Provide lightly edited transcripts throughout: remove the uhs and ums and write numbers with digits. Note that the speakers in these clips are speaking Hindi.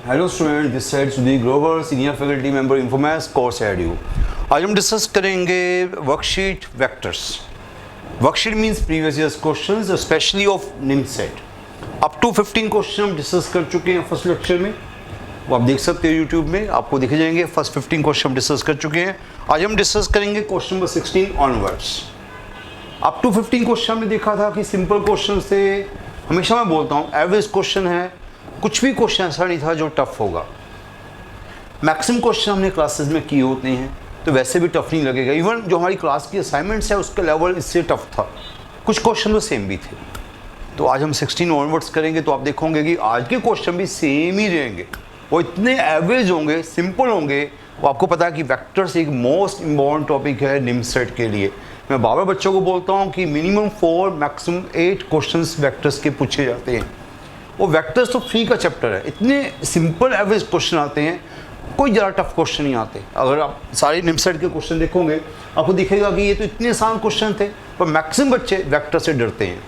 Hello student, this side Sudhir Grover, senior faculty member Infomaths course edu. आज हम डिस्कस करेंगे worksheet vectors. Worksheet means previous years questions, specially of NIMCET. Up to 15 question हम डिस्कस कर चुके हैं फर्स्ट लेक्चर में, वो आप देख सकते हो यूट्यूब में, आपको दिखे जाएंगे। फर्स्ट 15 क्वेश्चन हम डिस्कस कर चुके हैं। आज हम डिस्कस करेंगे question number 16 onwards. Up to 15 question हमने देखा था कि सिंपल क्वेश्चन थे। हमेशा मैं बोलता हूँ एवरेज क्वेश्चन है, कुछ भी क्वेश्चन ऐसा नहीं था जो टफ होगा। मैक्सिमम क्वेश्चन हमने क्लासेस में किए होते हैं तो वैसे भी टफ नहीं लगेगा। इवन जो हमारी क्लास की असाइनमेंट्स है उसका लेवल इससे टफ था, कुछ क्वेश्चन तो सेम भी थे। तो आज हम 16 ऑनवर्ड्स करेंगे तो आप देखोगे कि आज के क्वेश्चन भी सेम ही रहेंगे, वो इतने एवरेज होंगे, सिंपल होंगे। वो आपको पता है कि वेक्टर्स एक मोस्ट इम्पॉर्टेंट टॉपिक है निम सेट के लिए। मैं बार बार बच्चों को बोलता हूँ कि मिनिमम 4 मैक्सिमम 8 क्वेश्चंस वेक्टर्स के पूछे जाते हैं। वो वेक्टर्स तो फ्री का चैप्टर है, इतने सिंपल एवरेज क्वेश्चन आते हैं, कोई ज़्यादा टफ क्वेश्चन नहीं आते। अगर आप सारे निम सेट के क्वेश्चन देखोगे आपको दिखेगा कि ये तो इतने आसान क्वेश्चन थे, पर मैक्सिमम बच्चे वेक्टर से डरते हैं।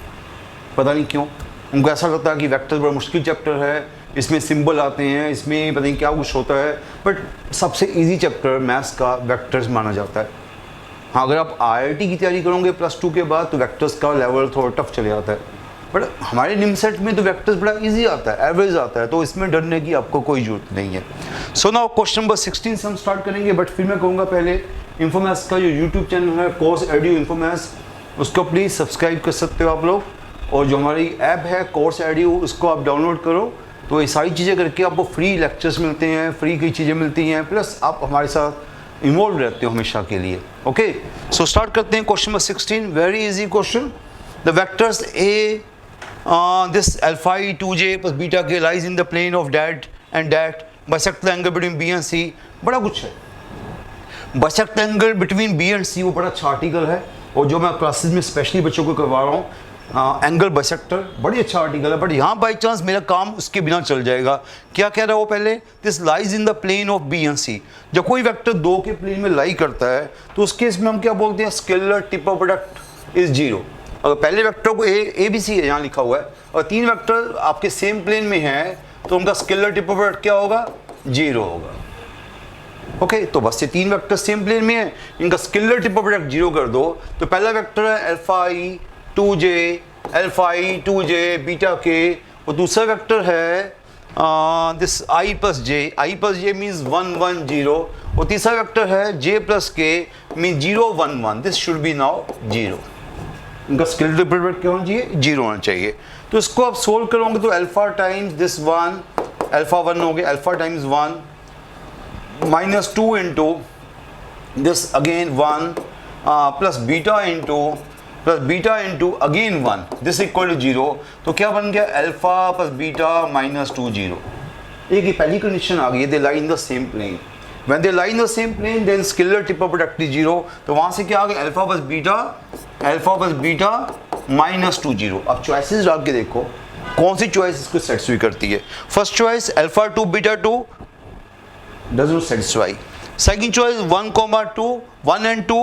पता नहीं क्यों, उनको ऐसा लगता है कि वेक्टर बड़ा मुश्किल चैप्टर है, इसमें सिंबल आते हैं, इसमें पता नहीं क्या कुछ होता है। बट सबसे ईजी चैप्टर मैथ्स का वेक्टर्स माना जाता है। हाँ, अगर आप IIT की तैयारी करोगे +2 के बाद तो वेक्टर्स का लेवल थोड़ा टफ चले जाता है। बट हमारे निम सेट में तो वेक्टर्स बड़ा इजी आता है, एवरेज आता है, तो इसमें डरने की आपको कोई जरूरत नहीं है। सो नाउ क्वेश्चन नंबर 16 से हम स्टार्ट करेंगे। बट फिर मैं कहूँगा पहले इन्फोमैथ्स का जो यूट्यूब चैनल है कोर्स एडू इन्फोमैथ्स, उसको प्लीज़ सब्सक्राइब कर सकते हो आप लोग। और जो हमारी ऐप है कोर्स एडू, उसको आप डाउनलोड करो तो ये सारी चीज़ें करके आपको फ्री लेक्चर्स मिलते हैं, फ्री की चीज़ें मिलती हैं, प्लस आप हमारे साथ इन्वॉल्व रहते हो हमेशा के लिए। ओके, सो स्टार्ट करते हैं question number 16। Very easy question. The vectors A this alpha e 2j plus beta k lies in the plane of that and that bisect the angle between b and c। बड़ा कुछ है। bisect the angle between b and c वो बड़ा अच्छा आर्टिकल है, और जो मैं क्लासेस में स्पेशली बच्चों को करवा रहा हूँ एंगल बाइसेक्टर, बड़ी अच्छा आर्टिकल है। बट यहाँ बाई चांस मेरा काम उसके बिना चल जाएगा। क्या कह रहा है वो पहले, this lies in the plane of B and C. जब कोई वेक्टर 2 के प्लेन में लाई करता है तो उस केस में हम क्या बोलते हैं, scalar triple of product is 0। अगर पहले वेक्टर को ए बी सी है, यहाँ लिखा हुआ है, और 3 वेक्टर आपके सेम प्लेन में हैं तो उनका स्केलर टिप ऑफ प्रोडक्ट क्या होगा, 0 होगा। ओके, तो बस ये 3 वेक्टर सेम प्लेन में है, इनका स्केलर टिप ऑफ प्रोडक्ट 0 कर दो। तो पहला वेक्टर है अल्फा ई 2j बीटा के, और दूसरा वेक्टर है this i plus J means 1 1 0, और तीसरा वेक्टर है j प्लस के mean 0 1 1। This should be now 0। इनका स्केलर टिप ऑफ प्रोडक्ट क्या होना चाहिए, 0 होना चाहिए। तो इसको आप सोल्व करोगे तो अल्फा टाइम्स दिस 1, अल्फा 1 हो गया, alpha times 1 minus 2 into this again 1 plus beta into again 1, this equal to 0। तो क्या बन गया, अल्फा प्लस बीटा माइनस 2 0। एक ही पहली कंडीशन आ गई, they lie in the same plane. When they lie in the same plane, then scalar tip of product is 0। तो वहां से क्या आ गया, अल्फा प्लस बीटा माइनस 2 0। अब चॉइसेस डाल के देखो कौन सी चॉइस इसको सेटिस्फाई करती है। First choice alpha 2 beta 2 does not satisfy. Second choice 1 2 1 and 2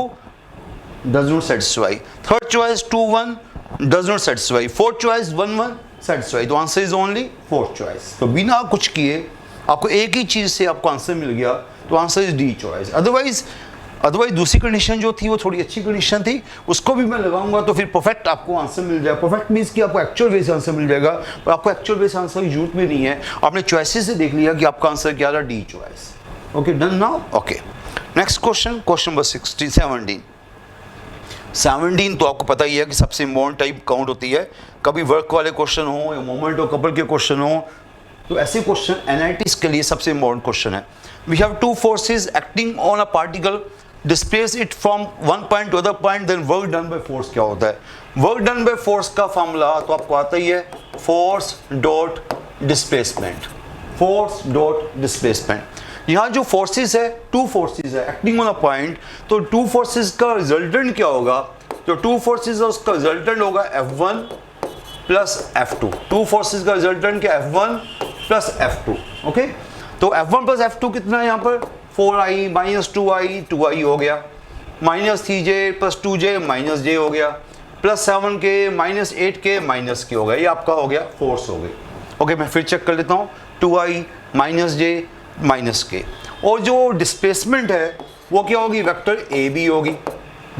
does not satisfy. Third choice 2 1 does not satisfy. Fourth choice 1 1 satisfy. तो answer is only fourth choice. तो बिना कुछ किए आपको एक ही चीज से आपको आंसर मिल गया, तो answer is D choice. Otherwise दूसरी कंडीशन जो थी वो थोड़ी अच्छी कंडीशन थी, उसको भी मैं लगाऊंगा तो फिर परफेक्ट आपको आंसर मिल जाएगा। परफेक्ट मीन्स कि आपको एक्चुअल वे से आंसर मिल जाएगा, और आपको एक्चुअल वे से आंसर की जरूरत भी नहीं है। आपने चॉइसेस से देख लिया कि आपका आंसर क्या रहा, D choice. Okay, done now. Okay, next question, question number 17 तो आपको पता ही है कि सबसे इम्पोर्टेंट टाइप काउंट होती है। कभी वर्क वाले क्वेश्चन हो या मोमेंट और कपल के क्वेश्चन हो, तो ऐसे क्वेश्चन एनालिटिक्स के लिए सबसे इम्पोर्टेंट क्वेश्चन है। We have 2 forces acting on a particle, displace it from one point to other point, then work done by force क्या होता है। वर्क डन बाय फोर्स का फॉर्मूला तो आपको आता ही है, फोर्स डॉट डिस्प्लेसमेंट। यहाँ जो फोर्सेस है, 2 फोर्सेस है एक्टिंग ऑन अ पॉइंट, तो 2 फोर्सेस का रिजल्टेंट क्या होगा, जो 2 फोर्सेस है उसका रिजल्टेंट होगा F1 प्लस F2। 2 फोर्सेस का रिजल्टेंट क्या, F1 प्लस F2। ओके, तो F1 प्लस F2 कितना है यहाँ पर, 4i माइनस 2i हो गया, minus 3j plus 2j minus j हो गया, plus 7k minus 8k minus k हो गया। ये आपका हो गया फोर्स हो गई। ओके, मैं फिर चेक कर लेता हूँ, 2i माइनस जे माइनस के, और जो डिस्प्लेसमेंट है वो क्या होगी, वेक्टर ए बी होगी।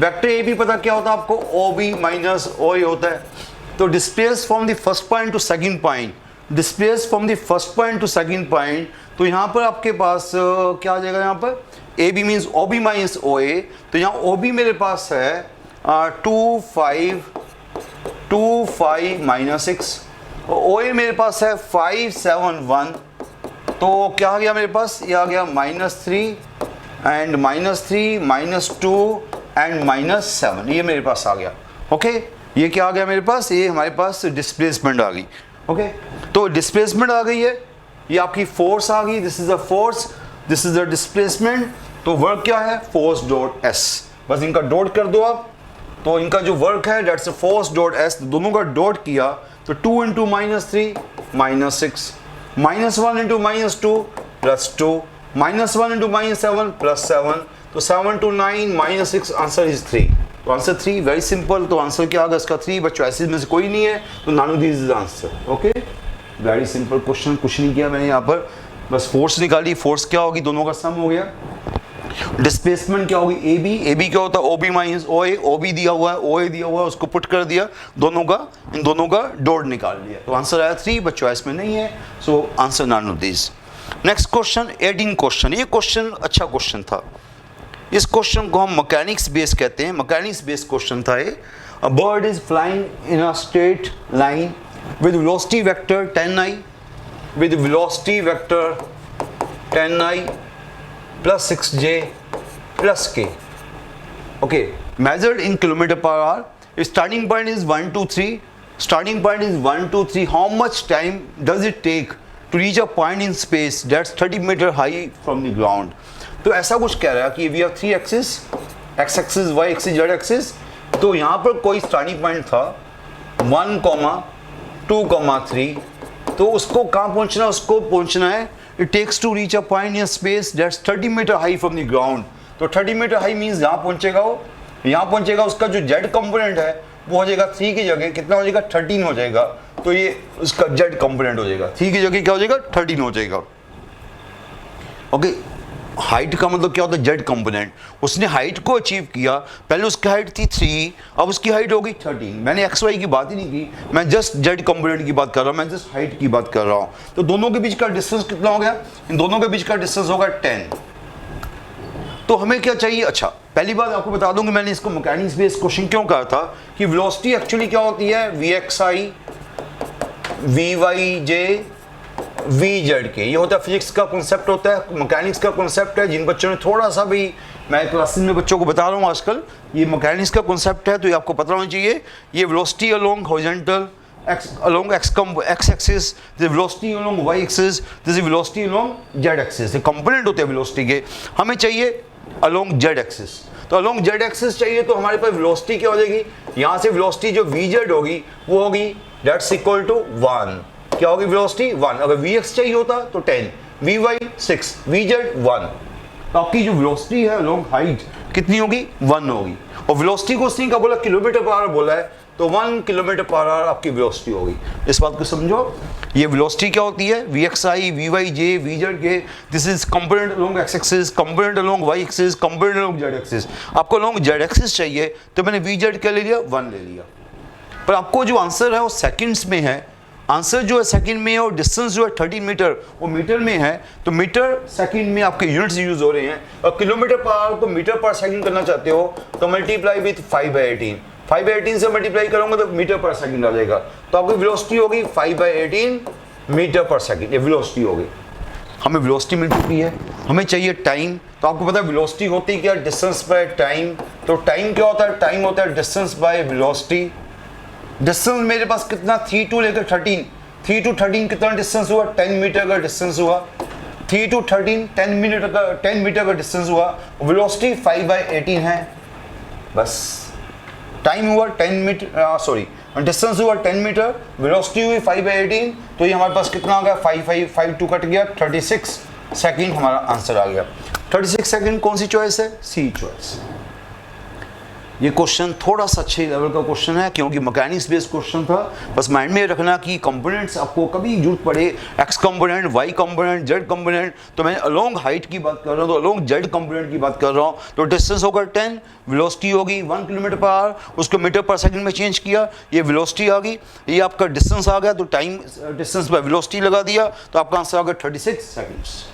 वेक्टर ए बी पता क्या होता है आपको, ओ बी माइनस ओ ए होता है। तो displace from the first point two second point, displace from the first point two second point, तो यहाँ पर आपके पास क्या आ जाएगा, यहाँ पर A B means O B minus O A. तो यहाँ ओ बी मेरे पास है 2 5 माइनस 6, ओ ए मेरे पास है 5 7 1। तो क्या आ गया मेरे पास, ये आ गया -3 एंड -3 -2 एंड -7, ये मेरे पास आ गया। ओके, ये क्या आ गया मेरे पास, ये हमारे पास डिस्प्लेसमेंट आ गई। ओके, तो डिस्प्लेसमेंट आ गई है, ये आपकी फोर्स आ गई, this is the force, this is the displacement. तो वर्क क्या है, फोर्स डॉट एस, बस इनका डॉट कर दो आप, तो इनका जो वर्क है दैट्स फोर्स डॉट एस, दोनों का डॉट किया तो 2 × -3 -6, -1 × -2 +2, -1 × -7 +7, तो 7 to 9 -6, आंसर इज 3। तो आंसर 3, वेरी सिंपल। तो आंसर क्या होगा इसका 3, बट चॉइसेस में से कोई नहीं है, तो नानो this is answer. Okay, very simple question, कुछ नहीं किया मैंने यहाँ पर, बस फोर्स निकाली, फोर्स क्या होगी, दोनों का सम हो गया। डिस्प्लेसमेंट क्या होगी, ए बी, ए बी क्या होता है, ओ B minus O A, or B दिया हुआ है, ओ ए दिया हुआ है, उसको पुट कर दिया, दोनों का, इन दोनों का डॉट निकाल लिया, तो आंसर आया 3, बट चॉइस में नहीं है, so answer none of this. Next question 18 question, ये क्वेश्चन अच्छा क्वेश्चन था, इस क्वेश्चन को हम मैकेनिक्स बेस कहते हैं, मैकेनिक्स बेस क्वेश्चन था ये। A bird is flying in a straight line with velocity vector 10i, with velocity vector 10i plus 6j plus k. Okay, measured in kilometer per hour. If starting point is 1 2 3, starting point is 1 2 3, how much time does it take to reach a point in space that's 30 meter high from the ground? तो ऐसा कुछ कह रहा है कि we have 3 axes, x axis, y axis, z axis। तो यहाँ पर कोई स्टार्टिंग पॉइंट था 1, 2, 3, तो उसको कहाँ पहुँचना है, उसको पहुँचना है, it takes to reach a point in space that's 30 metre high from the ground. तो 30 मीटर हाई मीन्स यहाँ पहुँचेगा वो, यहाँ पहुँचेगा, उसका जो जेड कंपोनेंट है वो हो जाएगा 3 की जगह कितना हो जाएगा, 13 हो जाएगा। तो ये उसका जेड कंपोनेंट हो जाएगा, 3 की जगह क्या हो जाएगा, 13 हो जाएगा। ओके, हाइट का मतलब क्या होता है, जेड कंपोनेंट। उसने हाइट को अचीव किया, पहले उसकी हाइट थी 3, अब उसकी हाइट हो गई 13। मैंने एक्स वाई की बात ही नहीं की, मैं जस्ट जेड कंपोनेंट की बात कर रहा हूँ, मैं जस्ट हाइट की बात कर रहा हूँ। तो दोनों के बीच का डिस्टेंस कितना हो गया, इन दोनों के बीच का डिस्टेंस होगा 10। तो हमें क्या चाहिए, अच्छा पहली बात आपको बता दूं कि मैंने इसको मैकेनिक्स बेस्ड क्वेश्चन क्यों कहा था, कि वेलोसिटी एक्चुअली क्या होती है, VXI VYJ VZ के, ये होता है फिजिक्स का कॉन्सेप्ट, होता है मैकेनिक्स का कॉन्सेप्ट है। जिन बच्चों ने थोड़ा सा भी, मैं क्लासेस में बच्चों को बता रहा हूँ आजकल, ये मैकेनिक्स का कॉन्सेप्ट है, तो ये आपको पता होना चाहिए। ये velocity along horizontal along x axis, the velocity along y axis, this is velocity along z axis। ये कंपोनेंट होते हैं वेलोसिटी के, हमें चाहिए along z axis। तो along z axis चाहिए तो हमारे पास वेलोसिटी क्या हो जाएगी, यहाँ से वेलोसिटी जो vz होगी वो होगी that's equal to 1। क्या होगी वेलोसिटी 1। अगर vx चाहिए होता तो 10, vy 6, vz 1। तो आपकी जो वेलोसिटी है along हाइट कितनी होगी, 1 होगी। और वेलोसिटी को उसने क्या बोला, किलोमीटर पर आवर बोला है, तो 1 किलोमीटर पर आवर आपकी वेलोसिटी होगी। इस बात को समझो, ये वेलोसिटी क्या होती है, VXI VYJ VZ के, this is component along x axis, component along y axis, component along z axis. आपको अलोंग z एक्सिस चाहिए तो मैंने VZ क्या ले लिया, 1 ले लिया। पर आपको जो आंसर है वो सेकंड्स में है, आंसर जो है सेकंड में है, और डिस्टेंस जो है 30 मीटर वो मीटर में है। तो मीटर सेकंड में आपके यूनिट्स यूज हो रहे हैं, और किलोमीटर पर आवर को मीटर पर सेकंड करना चाहते हो तो मल्टीप्लाई विथ 5/18, 5/18 से मल्टीप्लाई करूंगा तो मीटर पर सेकंड आ जाएगा। तो आपकी वेलोसिटी होगी 5/18 मीटर पर सेकंड, ये वेलोसिटी होगी। हमें वेलोसिटी मिल चुकी है, हमें चाहिए टाइम। तो आपको पता है वेलोसिटी होती है क्या, डिस्टेंस बाय टाइम। तो टाइम क्या होता है, टाइम होता है डिस्टेंस बाय वेलोसिटी। डिस्टेंस मेरे पास कितना, 3 to लेकर 13, 3 to 13 कितना डिस्टेंस हुआ, 10 मीटर का डिस्टेंस हुआ। 3 to 13 10 मीटर का डिस्टेंस हुआ। वेलोसिटी 5/18 है, बस टाइम हुआ 10 मीटर, सॉरी डिस्टेंस हुआ 10 मीटर, वेलोसिटी हुई 5/18। तो ये हमारे पास कितना आ गया, 5 2 कट गया, 36 सेकंड हमारा आंसर आ गया। 36 सेकंड कौन सी चॉइस है, सी चॉइस। ये क्वेश्चन थोड़ा सा अच्छे लेवल का क्वेश्चन है क्योंकि मैकेनिक्स बेस्ड क्वेश्चन था। बस माइंड में रखना कि कंपोनेंट्स आपको कभी जरूरत पड़े, X component, Y component, Z component, तो मैं अलोंग हाइट की बात कर रहा हूँ तो अलोंग जेड कंपोनेंट की बात कर रहा हूँ। तो डिस्टेंस होगा 10, वेलोसिटी होगी 1 किलोमीटर पर आवर, उसको मीटर पर सेकंड में चेंज किया, ये वेलोसिटी आ गई, ये आपका डिस्टेंस आ गया, तो टाइम डिस्टेंस पर वेलोसिटी लगा दिया, तो आपका आंसर आ गया 36 सेकेंड्स।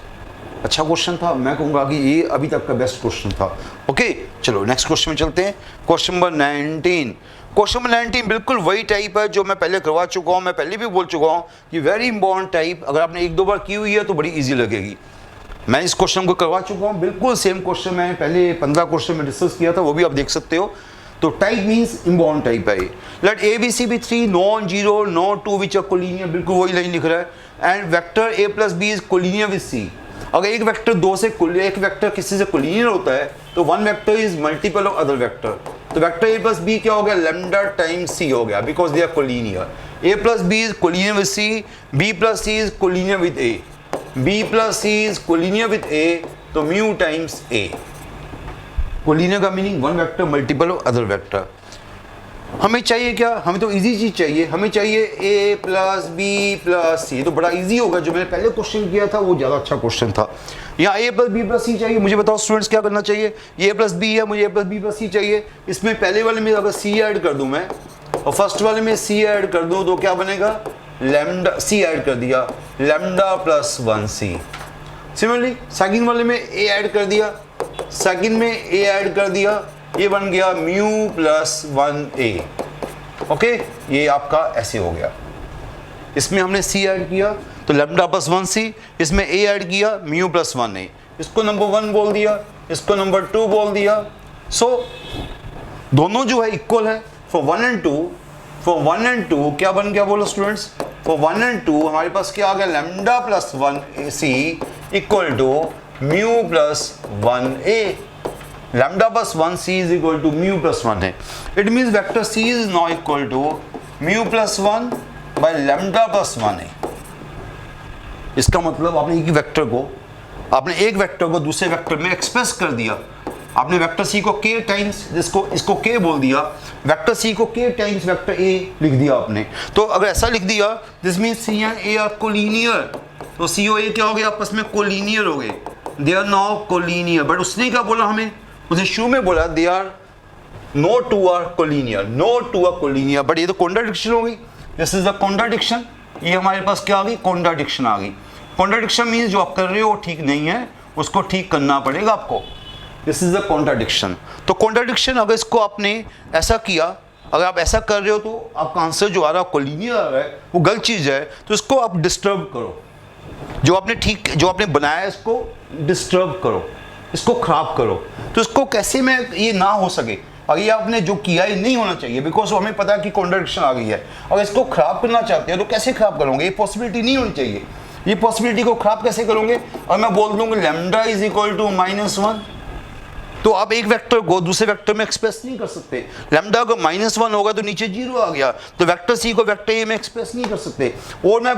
अच्छा क्वेश्चन था, मैं कहूँगा कि ये अभी तक का बेस्ट क्वेश्चन था। ओके चलो नेक्स्ट क्वेश्चन में चलते हैं। Question number 19। क्वेश्चन नंबर 19 बिल्कुल वही टाइप है जो मैं पहले करवा चुका हूँ, मैं पहले भी बोल चुका हूँ कि वेरी इंपॉर्टेंट टाइप, अगर आपने 1-2 बार की हुई है तो बड़ी ईजी लगेगी। मैं इस क्वेश्चन को करवा चुका हूँ, बिल्कुल सेम क्वेश्चन मैं पहले 15 क्वेश्चन में डिस्कस किया था, वो भी आप देख सकते हो। तो टाइप मीन्स इम्पॉर्टेंट टाइप है ये। Let A B C be 3 non zero no two which are collinear, बिल्कुल वही लाइन लिख रहा है। And vector A plus B is collinear with C. अगर एक वेक्टर किसी से कोलिनियर होता है तो one vector is multiple of other vector. तो वेक्टर ए प्लस बी क्या हो गया, लैम्डा टाइम्स सी हो गया, because they are collinear. A plus B is collinear with C, B plus C is collinear with A, B plus C is collinear with A, तो म्यू टाइम्स ए। कोलिनियर का meaning one vector multiple of other vector. हमें चाहिए क्या, हमें तो इजी चीज चाहिए, हमें चाहिए a प्लस बी प्लस सी। तो बड़ा इजी होगा, जो मैंने पहले क्वेश्चन किया था वो ज़्यादा अच्छा क्वेश्चन था। यहाँ a प्लस बी प्लस सी चाहिए, मुझे बताओ स्टूडेंट्स क्या करना चाहिए। ये a प्लस बी है, मुझे a प्लस बी प्लस सी चाहिए। इसमें पहले वाले में अगर c ऐड कर दूँ मैं और फर्स्ट वाले में c ऐड कर दूँ तो क्या बनेगा, लैम्डा, c ऐड कर दिया, lambda plus 1c। Similarly second वाले में a ऐड कर दिया, सेकंड में a ऐड कर दिया, ये बन गया म्यू प्लस 1a। ओके, ये आपका ऐसे हो गया। इसमें हमने c ऐड किया तो लैम्डा प्लस 1c, इसमें a ऐड किया म्यू प्लस 1a। इसको नंबर 1 बोल दिया, इसको नंबर 2 बोल दिया। सो दोनों जो है इक्वल है। फॉर 1 एंड 2 क्या बन गया बोलो स्टूडेंट्स, फॉर 1 एंड 2 हमारे पास क्या आ गया, lambda plus 1c equal to mu plus 1a। Lambda plus 1c is equal to mu plus 1 है। It means vector c is now equal to mu plus 1 by lambda plus 1a। इसका मतलब आपने एक वेक्टर को दूसरे वेक्टर में एक्सप्रेस कर दिया। आपने वेक्टर c को k टाइम्स, इसको k बोल दिया, वेक्टर c को k टाइम्स वेक्टर a लिख दिया आपने। तो अगर ऐसा लिख दिया this means c and a are collinear, तो c और a क्या हो गया, आपस में कोलिनियर हो गए, they are now collinear. But उसने क्या बोला हमें, उसने शुरू में बोला they are no two are collinear, no two are collinear. But ये तो कॉन्ट्राडिक्शन हो गई, दिस इज द कॉन्ट्राडिक्शन। ये हमारे पास क्या आ गई, कॉन्ट्राडिक्शन आ गई। कॉन्ट्राडिक्शन मीन्स जो आप कर रहे हो ठीक नहीं है, उसको ठीक करना पड़ेगा आपको। This is the contradiction. तो कॉन्ट्राडिक्शन अगर इसको आपने ऐसा किया, अगर आप ऐसा कर रहे हो तो आपका आंसर जो आ रहा है कोलिनियर आ रहा है, वो गलत चीज़ है, तो इसको आप डिस्टर्ब करो। जो आपने बनाया है इसको डिस्टर्ब करो, इसको खराब करो। तो इसको कैसे में ये ना हो सके, अगर ये आपने जो किया ये नहीं होना चाहिए, बिकॉज हमें पता है कि कॉन्ट्राडिक्शन आ गई है। अगर इसको खराब करना चाहते हैं तो कैसे खराब करोगे, ये पॉसिबिलिटी नहीं होनी चाहिए। ये पॉसिबिलिटी को खराब कैसे करोगे, और मैं बोल दूंगा लैम्डा इज इक्वल टू -1, तो आप एक वेक्टर को दूसरे वेक्टर में एक्सप्रेस नहीं कर सकते। लैम्डा को -1 होगा तो नीचे 0 आ गया, तो वेक्टर सी को वेक्टर ए में एक्सप्रेस नहीं कर सकते। और मैं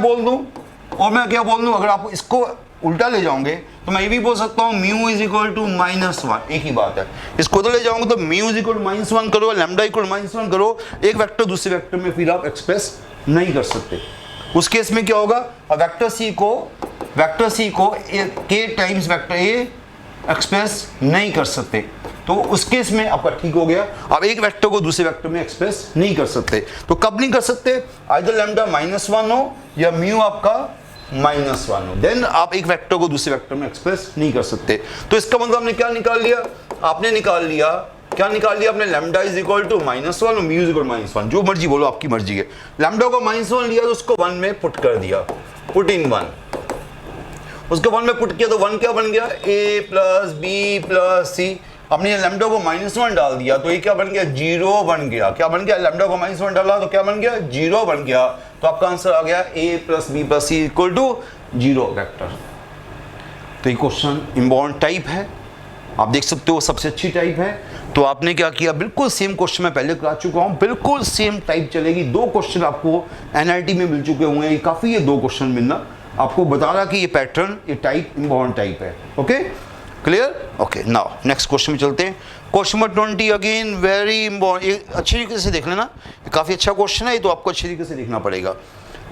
क्या बोल दूं, अगर आप इसको उल्टा ले जाओगे तो मैं ये भी बोल सकता हूँ म्यू इज इक्वल टू -1, एक ही बात है। इसको तो ले जाओगे तो म्यू इज इक्वल टू -1 करो, लैम्डा इक्वल -1 करो, एक वेक्टर दूसरे वेक्टर में फिर आप एक्सप्रेस नहीं कर सकते। उस केस में क्या होगा, वेक्टर सी को k times vector A express नहीं कर सकते, तो उस केस में आपका ठीक हो गया। आप एक वेक्टर को दूसरे वेक्टर में एक्सप्रेस नहीं कर सकते। तो कब नहीं कर सकते, आइदर लैम्डा -1 हो या म्यू आपका -1 हो, देन आप एक वेक्टर को दूसरे वेक्टर में एक्सप्रेस नहीं कर सकते। तो इसका मतलब आपने क्या निकाल लिया, आपने लैम्डा इज इक्वल टू -1 और म्यू इज इक्वल टू -1, जो मर्जी बोलो, आपकी मर्जी है। लैम्डा को -1 लिया तो उसको 1 में पुट कर दिया, पुट इन 1, उसको 1 में पुट किया तो 1 क्या बन गया, a प्लस बी प्लस सी। आपने लैम्डा को -1 डाल दिया तो ये क्या बन गया, 0 बन गया। क्या बन गया, लैम्डा को -1 डाला तो क्या बन गया, 0 बन गया। तो आपका आंसर आ गया a plus B plus C equal to 0 vector. तो ये क्वेश्चन इम्पॉर्टेंट टाइप है, आप देख सकते हो सबसे अच्छी टाइप है। तो आपने क्या किया, बिल्कुल सेम क्वेश्चन मैं पहले करा चुका हूँ, बिल्कुल सेम टाइप चलेगी। 2 क्वेश्चन आपको एनआईटी में मिल चुके होंगे, ये काफ़ी है 2 क्वेश्चन मिलना, आपको बता रहा कि ये पैटर्न, ये टाइप इम्पॉर्टेंट टाइप है। Okay, clear. Okay, now next question में चलते हैं। Question number 20 again very important, अच्छी तरीके से देख लेना, काफ़ी अच्छा क्वेश्चन है ये, तो आपको अच्छी तरीके से देखना पड़ेगा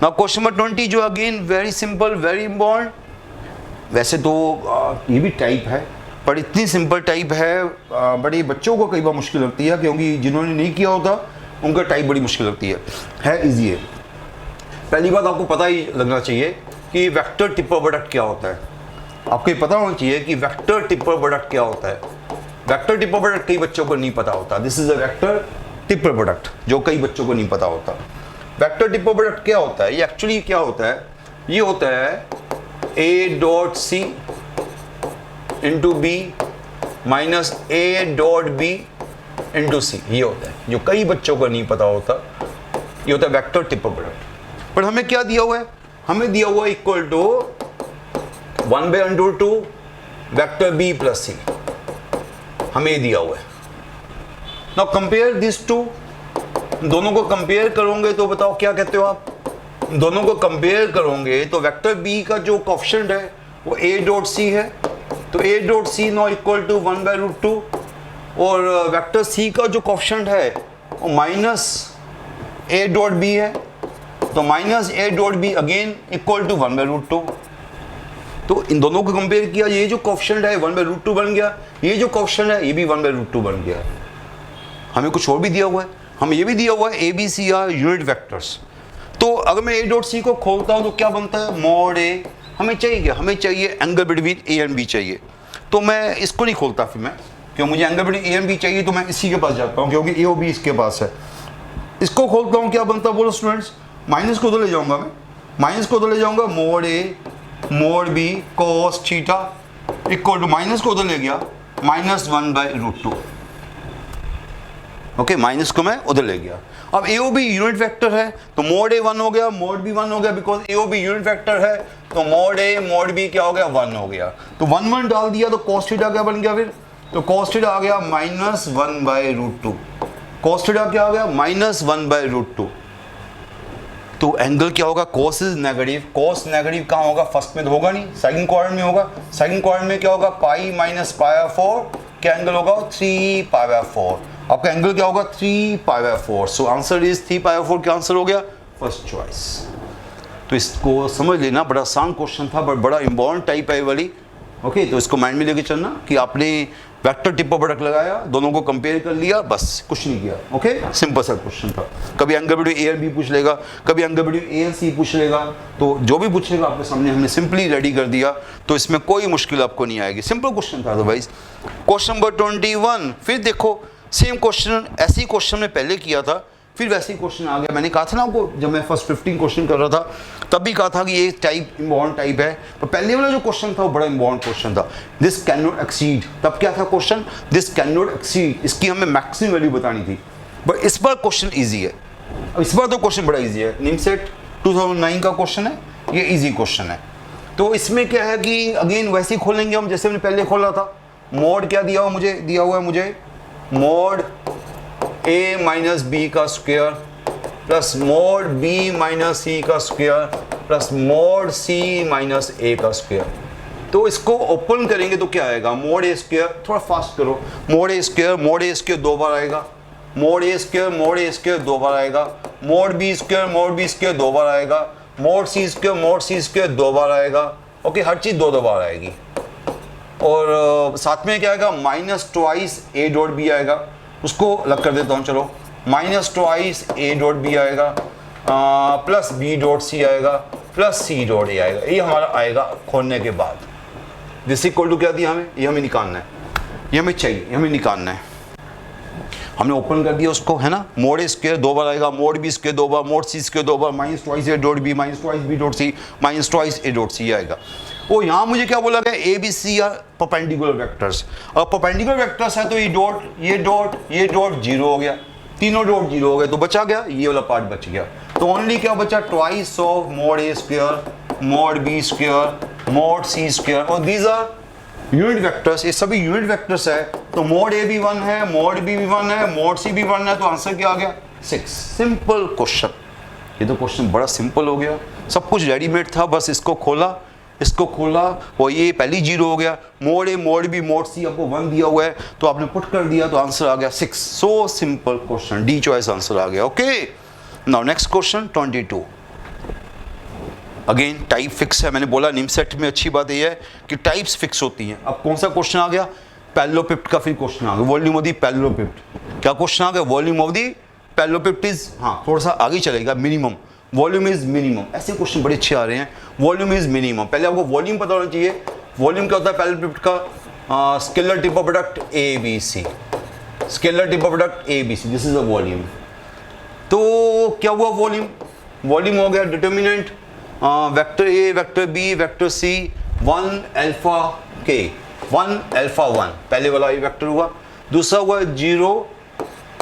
ना। क्वेश्चन नंबर 20 जो again very simple very important, वैसे तो ये भी टाइप है पर इतनी सिंपल टाइप है, बड़ी बच्चों को कई बार मुश्किल लगती है, क्योंकि जिन्होंने नहीं किया होता उनका टाइप बड़ी मुश्किल लगती है इजी है। पहली बात आपको पता ही लगना चाहिए कि वेक्टर टिपर प्रोडक्ट क्या होता है, आपको ये पता होना चाहिए कि वेक्टर टिपर प्रोडक्ट क्या होता है। वेक्टर टिपर प्रोडक्ट कई बच्चों को नहीं पता होता, this is a vector tipper product जो कई बच्चों को नहीं पता होता। वेक्टर टिपर प्रोडक्ट क्या होता है, ये एक्चुअली क्या होता है, ये होता है A dot C into B minus A dot B into C, ये होता है जो कई बच्चों को नहीं पता होता, ये होता है वेक्टर टिपर प्रोडक्ट। पर हमें क्या दिया हुआ है, हमें दिया हुआ है equal to 1/√2 vector B plus C, हमें ये दिया हुआ है। नाउ कंपेयर दिस टू, दोनों को कंपेयर करोगे तो बताओ क्या कहते हो आप, दोनों को कंपेयर करोगे तो वेक्टर बी का जो कोएफिशिएंट है वो A डॉट सी है, तो A dot C now equal to 1/√2, और वेक्टर सी का जो कोएफिशिएंट है वो माइनस A डॉट बी है, तो minus A dot B again equal to 1/√2। तो इन दोनों को कंपेयर किया, ये जो कोएफिशिएंट है 1/√2 बन गया, ये जो कोएफिशिएंट है ये भी 1/√2 बन गया। हमें कुछ और भी दिया हुआ है, हमें ये भी दिया हुआ है A B C are unit vectors. तो अगर मैं A डॉट सी को खोलता हूँ तो क्या बनता है, मॉड A, हमें चाहिए क्या, हमें चाहिए angle between A and B चाहिए, तो मैं इसको नहीं खोलता, फिर मैं क्यों, मुझे angle between A and B चाहिए तो मैं इसी के पास जाता हूँ क्योंकि A और B इसके पास है। इसको खोलता हूँ, क्या बनता है बोलो स्टूडेंट्स, माइनस को तो ले जाऊँगा मैं, माइनस को तो ले जाऊँगा, mod A mod B cos theta equal to, minus को उधर ले गया, -1/√2, ओके, माइनस को मैं उधर ले गया। अब ए ओ बी यूनिट वेक्टर है तो मोड A 1 हो गया, मोड B 1 हो गया, because A or B unit vector है तो मोड A मोड B क्या हो गया, 1 हो गया। तो 1 1 डाल दिया तो cos थीटा क्या बन गया, फिर तो cos थीटा आ गया -1/√2, cos थीटा क्या आ गया, -1/√2। तो एंगल क्या होगा, cos is negative, cos negative कहाँ होगा, फर्स्ट में तो होगा नहीं, सेकंड क्वाड्रेंट में होगा, सेकंड क्वाड्रेंट में क्या होगा, पाई माइनस पाई/4, क्या एंगल होगा 3π/4, आपका एंगल क्या होगा 3π/4। सो आंसर इज 3π/4, क्या आंसर हो गया, फर्स्ट चॉइस। तो इसको समझ लेना, बड़ा आसान क्वेश्चन था बट बड़ा इंपॉर्टेंट टाइप है वाली, ओके। तो इसको माइंड में लेके चलना कि आपने वेक्टर टिपर प्रोडक्ट लगाया, दोनों को कंपेयर कर लिया, बस कुछ नहीं किया, ओके, सिंपल सा क्वेश्चन था। कभी एंगल बिटवीन A और B पूछ लेगा, कभी एंगल बिटवीन A और C पूछ लेगा, तो जो भी पूछेगा आपके सामने हमने सिंपली रेडी कर दिया, तो इसमें कोई मुश्किल आपको नहीं आएगी, सिंपल क्वेश्चन था। अदरवाइज क्वेश्चन नंबर 21, फिर देखो सेम क्वेश्चन, ऐसे ही क्वेश्चन में पहले किया था, फिर वैसे ही क्वेश्चन आ गया। मैंने कहा था ना आपको, जब मैं फर्स्ट 15 क्वेश्चन कर रहा था तब भी कहा था कि ये टाइप इंपॉर्टेंट टाइप है, तो पहले वाला जो क्वेश्चन था वो बड़ा इंपॉर्टेंट क्वेश्चन था, दिस कैन नॉट एक्सीड। तब क्या था question, this can not exceed, इसकी हमें मैक्सिमम वैल्यू बतानी थी। बट इस बार क्वेश्चन ईजी है, अब इस बार तो क्वेश्चन बड़ा ईजी है, निमसेट 2009 का क्वेश्चन है, ये ईजी क्वेश्चन है। तो इसमें क्या है कि अगेन वैसे ही खोलेंगे हम जैसे हमने पहले खोला था। मोड क्या दिया हुआ मुझे, दिया हुआ है मुझे मोड A माइनस बी का square plus mod B minus C का square plus mod C minus A का स्क्वायर। तो इसको ओपन करेंगे तो क्या आएगा, मोड A स्क्वायर, थोड़ा फास्ट करो, मोड A स्क्वायर दो बार आएगा, मोड A स्क्वायर दो बार आएगा, मोड B स्क्वायर दो बार आएगा, मोड C स्क्वायर दो बार आएगा, ओके, हर चीज़ दो बार आएगी। और साथ में क्या आएगा, -2 A डॉट B आएगा, उसको अलग कर देता हूँ, चलो, -2 A डॉट B आएगा, प्लस B डॉट C आएगा, प्लस C डॉट A आएगा, ये हमारा आएगा खोलने के बाद। दिस इक्वल टू क्या दिया हमें, ये हमें निकालना है, ये हमें चाहिए, ये हमें निकालना है। हमने ओपन कर दिया उसको, है ना, मोड A स्क्वायर दो बार आएगा, मोड B स्क्वायर दो बार, मोड C स्क्वायर दो बार, -2 A dot B -2 B dot C -2 A dot C आएगा। वो यहाँ मुझे क्या बोला गया, A B C are perpendicular vectors, और परपेंडिकुलर वेक्टर्स है तो ये डॉट जीरो हो गया, तीनों डॉट जीरो हो गए, तो बचा गया ये वाला पार्ट बच गया। तो ओनली क्या बचा, twice of mode A square, mode B square, mode C square, और दीज आर यूनिट वेक्टर्स, ये सभी यूनिट वेक्टर्स है। तो मोड A भी 1 है, मोड B भी 1 है, मोड C भी 1 है, तो आंसर क्या आ गया 6। सिंपल क्वेश्चन, ये तो क्वेश्चन बड़ा सिंपल हो गया, सब कुछ रेडीमेड था, बस इसको खोला, इसको खोला और ये पहली जीरो हो गया, मोड ए मोड बी मोड सी आपको 1 दिया हुआ है तो आपने पुट कर दिया तो आंसर आ गया 6। So simple question, D choice answer आ गया। Okay, now next question 22। Again type fix है, मैंने बोला निम सेट में अच्छी बात यह है कि टाइप्स फिक्स होती हैं। अब कौन सा क्वेश्चन आ गया, पैरेललोपिप्ट का फिर क्वेश्चन आ गया, वॉल्यूम ऑफ द पैरेललोपिप्ट। क्या क्वेश्चन आ गया, वॉल्यूम ऑफ द पैरेललोपिप्ट इज, हाँ थोड़ा सा आगे चलेगा, मिनिमम, वॉल्यूम इज मिनिमम। ऐसे क्वेश्चन बड़े अच्छे आ रहे हैं, वॉल्यूम इज मिनिमम। पहले आपको वॉल्यूम पता होना चाहिए। वॉल्यूम क्या होता है पैरेललोपिप्ट का, scalar triple of product A B C, scalar triple of product A B C, this is a volume. तो क्या हुआ वॉल्यूम, वॉल्यूम हो गया determinant vector A vector B vector C 1 alpha के 1 अल्फा 1, पहले वाला ये वेक्टर हुआ। दूसरा हुआ 0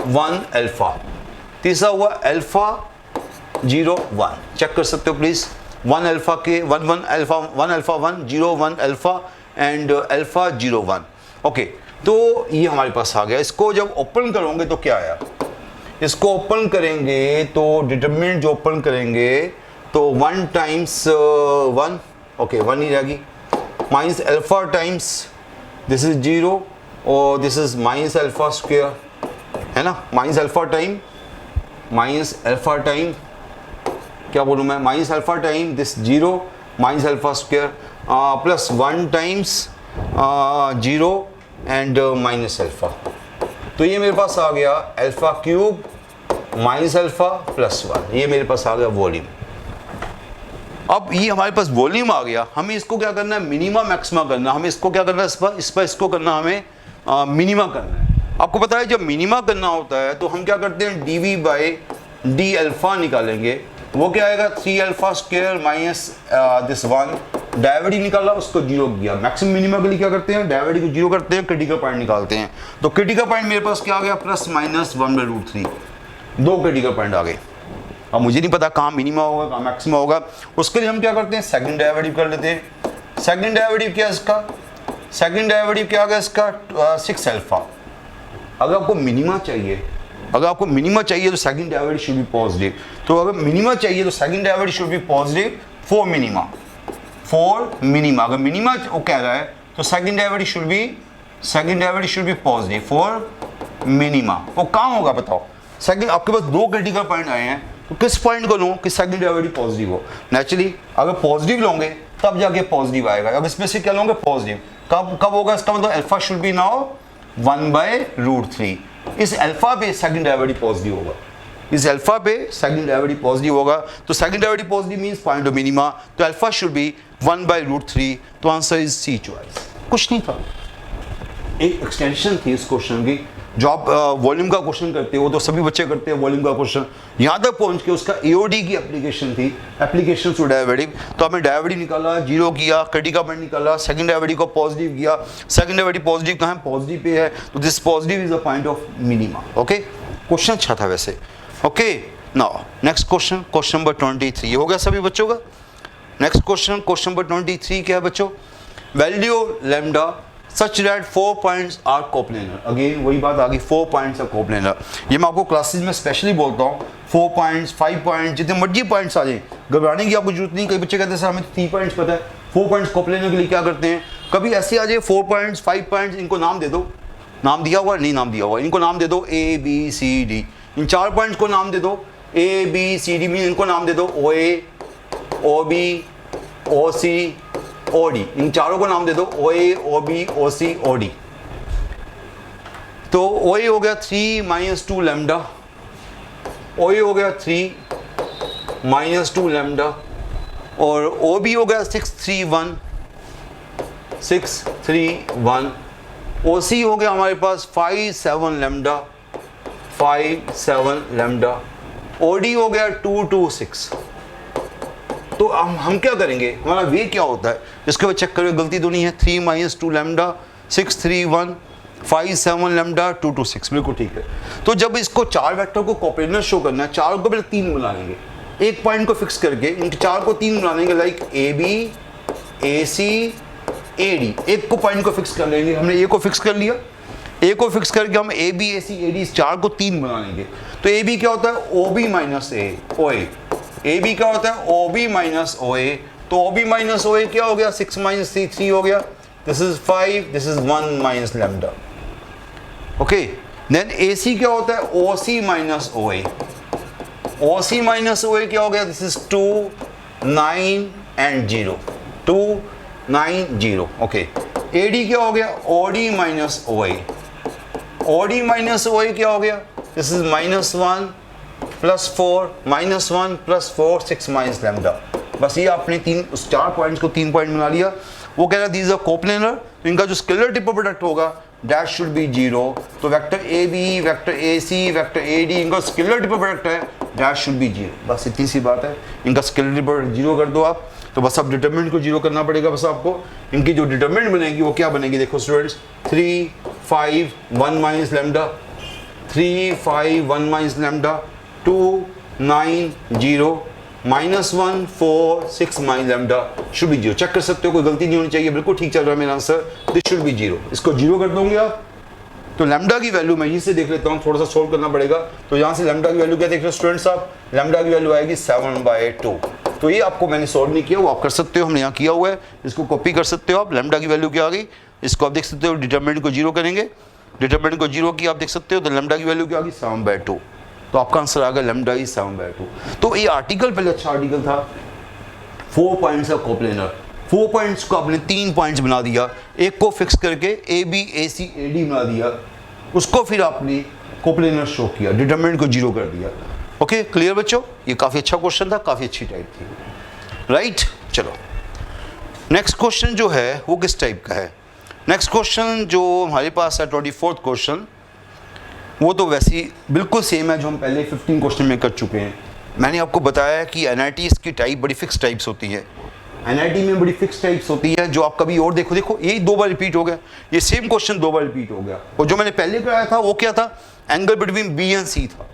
1 अल्फा, तीसरा हुआ अल्फा 0 1। चेक कर सकते हो प्लीज, 1 अल्फा के 1 1 alpha 1 alpha 1 0 1 alpha and alpha 0 1। Okay, तो ये हमारे पास आ गया। इसको जब ओपन करोगे तो क्या आया, इसको ओपन करेंगे तो डिटरमिनेंट जो ओपन करेंगे तो 1 टाइम्स 1, ओके 1 ही रहेगी, minus alpha times this is 0 और this is minus alpha square, है ना, माइनस अल्फा टाइम क्या बोलूँ मैं, minus alpha time this 0 minus alpha square plus 1 times 0 and minus alpha. तो ये मेरे पास आ गया alpha cube minus alpha plus 1, ये मेरे पास आ गया वॉल्यूम। अब ये हमारे पास वॉल्यूम आ गया, हमें इसको क्या करना है, मिनिमा मैक्सिमा करना है। हमें इसको क्या करना है, इस पर इसको करना हमें मिनिमा करना है। आपको पता है जब मिनिमा करना होता है तो हम क्या करते हैं, dv बाई डी अल्फा निकालेंगे, वो क्या आएगा 3 alpha square minus this 1, diversity निकाला उसको 0 किया। मैक्सिमम मिनिमा के लिए क्या करते हैं, डायवर्सिटी को 0 करते हैं, क्रिटिकल पॉइंट निकालते हैं। तो क्रिटिकल पॉइंट मेरे पास क्या आ गया, प्लस माइनस 1/√3, 2 क्रिटिकल पॉइंट आ गए। अब मुझे नहीं पता कहाँ मिनिमा होगा कहाँ मैक्सिमा होगा, उसके लिए हम क्या करते हैं, सेकंड डेरिवेटिव कर लेते हैं। सेकंड डेरिवेटिव क्या है इसका, सेकंड डेरिवेटिव क्या आ गया इसका 6 अल्फा। अगर आपको मिनिमा चाहिए, अगर आपको मिनिमा चाहिए तो second derivative should be positive. तो अगर मिनिमा चाहिए तो second derivative should be positive for minima, for minima. अगर मिनिमा वो कह रहा है तो second derivative should be positive for minima. वो कहाँ होगा बताओ, सेकंड आपके पास 2 क्रिटिकल पॉइंट आए हैं तो किस पॉइंट को लूँ कि सेकंड डेरिवेटिव पॉजिटिव हो। नेचुरली अगर पॉजिटिव लोगे तब जाके पॉजिटिव आएगा। अब इसमें से क्या लोगे पॉजिटिव, कब होगा इसका मतलब अल्फा शुड बी नाउ 1/√3। इस अल्फा पे सेकंड डेरिवेटिव पॉजिटिव होगा, इस अल्फा पे सेकंड डेरिवेटिव पॉजिटिव होगा। तो second derivative positive means point of minima, तो अल्फा शुड बी 1/√3। तो आंसर इज सी चॉइस। कुछ नहीं था, एक एक्सटेंशन थी इस क्वेश्चन की। जो आप वॉल्यूम का क्वेश्चन करते हो तो सभी बच्चे करते हैं वॉल्यूम का क्वेश्चन, यहाँ तक पहुँच के उसका एओडी की एप्लीकेशन थी, एप्लीकेशन टू डेरिवेटिव। तो आपने डेरिवेटिव निकाला, 0 किया, क्रिटिकल पॉइंट निकाला, सेकंड डेरिवेटिव को पॉजिटिव किया। सेकंड डेरिवेटिव पॉजिटिव कहाँ है, पॉजिटिव पे है, तो this positive is a point of minima. Okay, question अच्छा था वैसे। Okay, now next question, question number 23। ये हो गया सभी बच्चों का। नेक्स्ट क्वेश्चन, क्वेश्चन नंबर 23 क्या है बच्चों, value lambda such that 4 points are coplanar। Again वही बात आ गई, 4 points are coplanar। ये मैं आपको क्लासेस में स्पेशली बोलता हूँ, 4 points 5 points जितने मर्जी पॉइंट्स आ जाए, घबराने की आपको जरूरत नहीं। कई बच्चे कहते हैं सर हमें 3 points पता है, 4 points coplanar के लिए क्या करते हैं, कभी ऐसे आ जाए 4 points 5 points, इनको नाम दे दो, नाम दिया हुआ नहीं नाम दिया हुआ, इनको नाम दे दो ABCD। इन 4 पॉइंट्स को नाम दे दो ABCD में, इनको नाम दे दो OA OB OC OD, इन चारों को नाम दे दो OA OB OC OD। तो OA हो गया 3 - 2 लैम्डा, OA हो गया 3 - 2 लैम्डा, और OB हो गया 6 3 1 6 3 1, OC हो गया हमारे पास 5 7 लैम्डा 5 7 लैम्डा, OD हो गया 2 2 6। तो हम क्या करेंगे, हमारा वे क्या होता है, इसके बाद चेक करें गलती तो नहीं है। 3 - 2 लैम्डा 6 3 1 5 7 लैम्डा 2 2 6, बिल्कुल ठीक है। तो जब इसको 4 वेक्टर को कोप्लेनर शो करना है, 4 को पहले 3 बना लेंगे, एक पॉइंट को फिक्स करके इन 4 को 3 बना लेंगे, लाइक AB AC AD। एक को पॉइंट को फिक्स कर लेंगे, हमने ए को फिक्स कर लिया, ए को फिक्स करके हम AB AC AD इस 4 को 3 बना लेंगे। तो AB क्या होता है OB - A OA, AB क्या होता है OB - OA, तो OB माइनस OA क्या हो गया, 6 माइनस 3 3 हो गया, this is 5, this is 1 minus lambda. Okay, then AC क्या होता है, OC minus OA। OC minus OA क्या हो गया, this is 2 9 and 0, 2 9 0। Okay, AD क्या हो गया, OD minus OA। OD minus OA क्या हो गया, दिस इज -1 + 4 -1 + 4 6 माइनस लैम्डा। बस ये आपने उस 4 पॉइंट्स को 3 पॉइंट बना लिया। वो कह रहा है दीज आर कोप्लेनर, तो इनका जो स्केलर ट्रिपल प्रोडक्ट होगा दैट शुड बी 0। तो vector AB, vector AC, vector AD इनका स्केलर ट्रिपल प्रोडक्ट है, दैट शुड बी 0। बस इतनी सी बात है, इनका स्केलर ट्रिपल प्रोडक्ट 0 कर दो आप, तो बस अब डिटरमिनेंट को 0 करना पड़ेगा बस आपको। इनकी जो डिटरमिनेंट बनेगी वो क्या बनेगी, देखो students, 3 5 1 minus lambda, 3 5 1 minus lambda, 2 9 0 -1 4 6 minus lambda should be 0। Check कर सकते हो, कोई गलती नहीं होनी चाहिए, बिल्कुल ठीक चल रहा है मेरा आंसर, दिस शुड बी 0। इसको 0 कर दोगे आप, तो लैम्डा की वैल्यू मैं इसे देख लेता हूँ, थोड़ा सा सोल्व करना पड़ेगा। तो यहाँ से लैम्डा की वैल्यू क्या देख रहे हो स्टूडेंट्स आप, लैम्डा की वैल्यू आएगी 7/2। तो ये आपको मैंने सोल्व नहीं किया, वो आप कर सकते हो, हमने यहाँ किया हुआ है, इसको कॉपी कर सकते हो आप। लैम्डा की वैल्यू क्या आ गई, इसको आप देख सकते हो, डिटरमिनेंट को 0 करेंगे, डिटरमिनेंट को 0 की आप देख सकते हो, तो लैम्डा की वैल्यू क्या आ गई, 7/2। तो आपका आंसर आ गया लैम्डा इज 7/2। तो ये आर्टिकल पहले अच्छा आर्टिकल था, 4 पॉइंट्स ऑफ कोप्लेनर, 4 पॉइंट्स को आपने 3 पॉइंट्स बना दिया, एक को फिक्स करके AB AC AD बना दिया, उसको फिर आपने कोप्लेनर शो किया, डिटरमिनेंट को 0 कर दिया। ओके, क्लियर बच्चों, ये काफ़ी अच्छा क्वेश्चन था, काफ़ी अच्छी टाइप थी, राइट। चलो नेक्स्ट क्वेश्चन जो है वो किस टाइप का है, नेक्स्ट क्वेश्चन जो हमारे पास है 24th क्वेश्चन, वो तो वैसे ही बिल्कुल सेम है जो हम पहले 15 क्वेश्चन में कर चुके हैं। मैंने आपको बताया कि NITs की टाइप बड़ी फिक्स टाइप्स होती है, NIT में बड़ी फिक्स टाइप्स होती है, जो आप कभी और देखो यही 2 बार रिपीट हो गया, ये सेम क्वेश्चन 2 बार रिपीट हो गया। और जो मैंने पहले कराया था वो क्या था, angle between B and C था,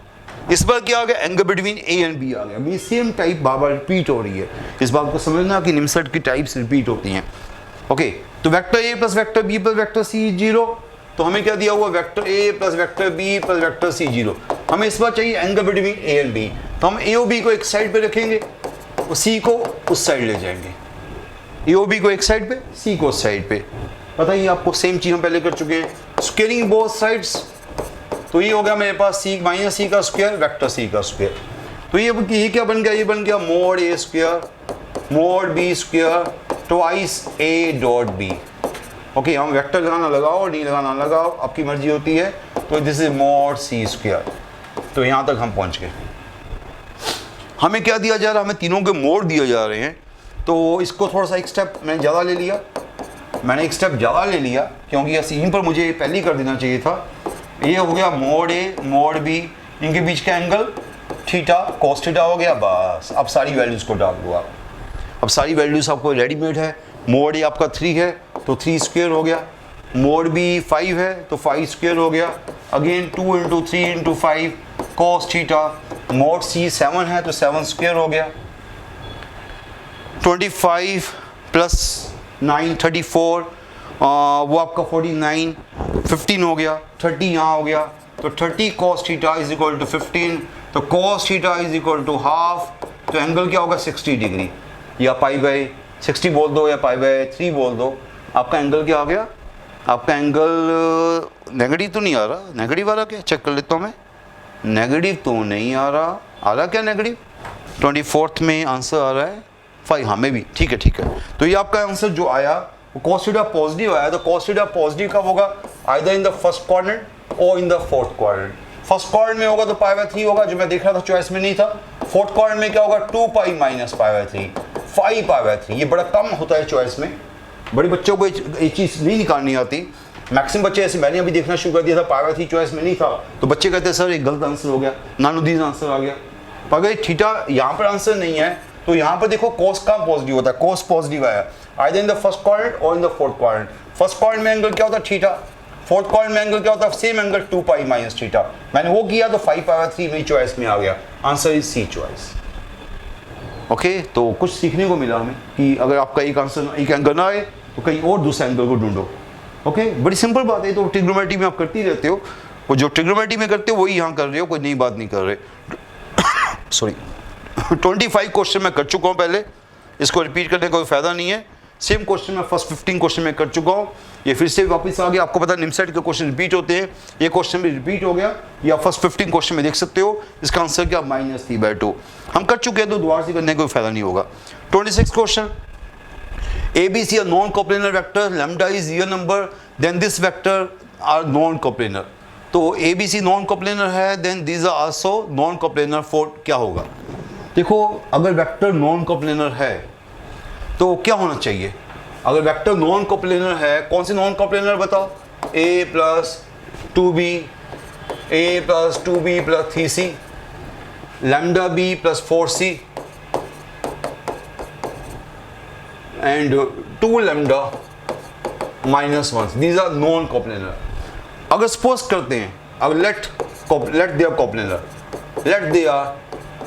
इस बार क्या आ गया, angle between A and B आ गया। ये सेम टाइप बार बार रिपीट हो रही है, इस बात को समझना कि निम्सट की टाइप्स रिपीट होती हैं। ओके, तो vector A plus vector B plus vector C 0, तो हमें क्या दिया हुआ, vector A plus vector B plus vector C 0। हमें इस बार चाहिए angle between A and B, तो हम A और B को एक साइड पे रखेंगे और C को उस साइड ले जाएंगे, A और B को एक साइड पे, C को उस साइड पे। पता ही आपको, सेम चीज़ हम पहले कर चुके हैं, स्क्वेयरिंग बोथ साइड्स। तो ये हो गया मेरे पास C माइनस C का स्क्वायर वेक्टर C का स्क्वायर। तो ये क्या बन गया, ये बन गया mode A square mode B square twice A dot B। Okay, हम वेक्टर लगाना लगाओ और नहीं लगाना लगाओ, आपकी मर्जी होती है। तो this is mode C square. तो यहाँ तक हम पहुँच गए। हमें क्या दिया जा रहा है, हमें तीनों के मोड दिए जा रहे हैं। तो इसको थोड़ा सा एक स्टेप मैंने ज़्यादा ले लिया, क्योंकि ये सीन पर मुझे पहले ही कर देना चाहिए था। ये हो गया मोड A मोड B, इनके बीच का एंगल थीटा कॉस थीटा हो गया। बस अब सारी वैल्यूज़ को डाल दो आप, अब सारी वैल्यूज़ आपको रेडीमेड है। मोड A आपका 3 है तो 3 स्क्वायर हो गया, मोड B 5 है तो 5 स्क्वायर हो गया, again 2 × 3 × 5 cos theta. Mode C 7 है तो 7 स्क्वायर हो गया, 25 + 9 34, वो आपका 49 15 हो गया, 30 यहाँ हो गया, तो 30 cos theta is equal to 15, तो cos theta is equal to half, तो एंगल क्या होगा 60 डिग्री, या π/60 बोल दो या π/3 बोल दो। आपका एंगल क्या आ गया, आपका एंगल नेगेटिव तो नहीं आ रहा, नेगेटिव आ रहा क्या, चेक कर लेता हूँ मैं, नेगेटिव तो नहीं आ रहा क्या नेगेटिव, 24th में आंसर आ रहा है 5, हाँ में भी ठीक है। तो ये आपका आंसर जो आया वो cos थीटा पॉजिटिव आया, तो cos थीटा पॉजिटिव कब होगा, either in the first quadrant और in the fourth quadrant. First quadrant में होगा तो π/3 होगा, जो मैं देख रहा था चॉइस में नहीं था। फोर्थ क्वाड्रेंट में क्या होगा 2π - π/3, 5π/3, ये बड़ा कम होता है चॉइस में, बड़े बच्चों को ये चीज़ नहीं निकालनी आती। मैक्सिमम बच्चे ऐसे, मैंने अभी देखना शुरू कर दिया था, π/3 चॉइस में नहीं था, तो बच्चे कहते हैं सर एक गलत आंसर हो गया, नानुदीन आंसर आ गया। अगर थीटा यहाँ पर आंसर नहीं है तो यहाँ पर देखो cos का पॉजिटिव होता है, cos पॉजिटिव आया, either in the first quadrant और in the fourth quadrant. First quadrant में एंगल क्या होता है थीटा, फोर्थ क्वाड्रेंट में एंगल क्या होता है सेम एंगल 2π - थीटा। मैंने वो किया तो 5π/3 मेरी चॉइस में आ गया, answer is C choice. Okay, तो कुछ सीखने को मिला हमें कि अगर आपका एक आंसर एक एंगल ना आए तो कहीं और दूसरा एंगल को ढूंढो। ओके, बड़ी सिंपल बात है, तो ट्रिग्नोमेट्री में आप करती रहते हो, वो जो ट्रिग्नोमेट्री में करते हो वही यहाँ कर रहे हो, कोई नई बात नहीं कर रहे। सॉरी 25 क्वेश्चन मैं कर चुका हूँ पहले, इसको रिपीट करने का कोई फायदा नहीं है। सेम क्वेश्चन मैं फर्स्ट 15 क्वेश्चन में कर चुका हूँ, ये फिर से वापस आ गया। आपको पता है निमसेट के क्वेश्चन रिपीट होते हैं, ये क्वेश्चन भी रिपीट हो गया, या फर्स्ट 15 क्वेश्चन में देख सकते हो। इसका आंसर क्या, -3/2 हम कर चुके हैं, तो दोबारा से करने का कोई फायदा नहीं होगा। 26 question, ABC are non-coplanar vector, lambda is real number, then this vector are non-coplanar। तो ABC non-coplanar है, then these are also non-coplanar for क्या होगा? देखो अगर वेक्टर non-coplanar है तो क्या होना चाहिए? अगर वेक्टर non-coplanar है, कौन से non-coplanar बताओ? A plus 2B plus 3C, lambda B plus 4C and 2 lambda minus 1, these are non-coplanar। अगर सपोज करते हैं, अगर let they are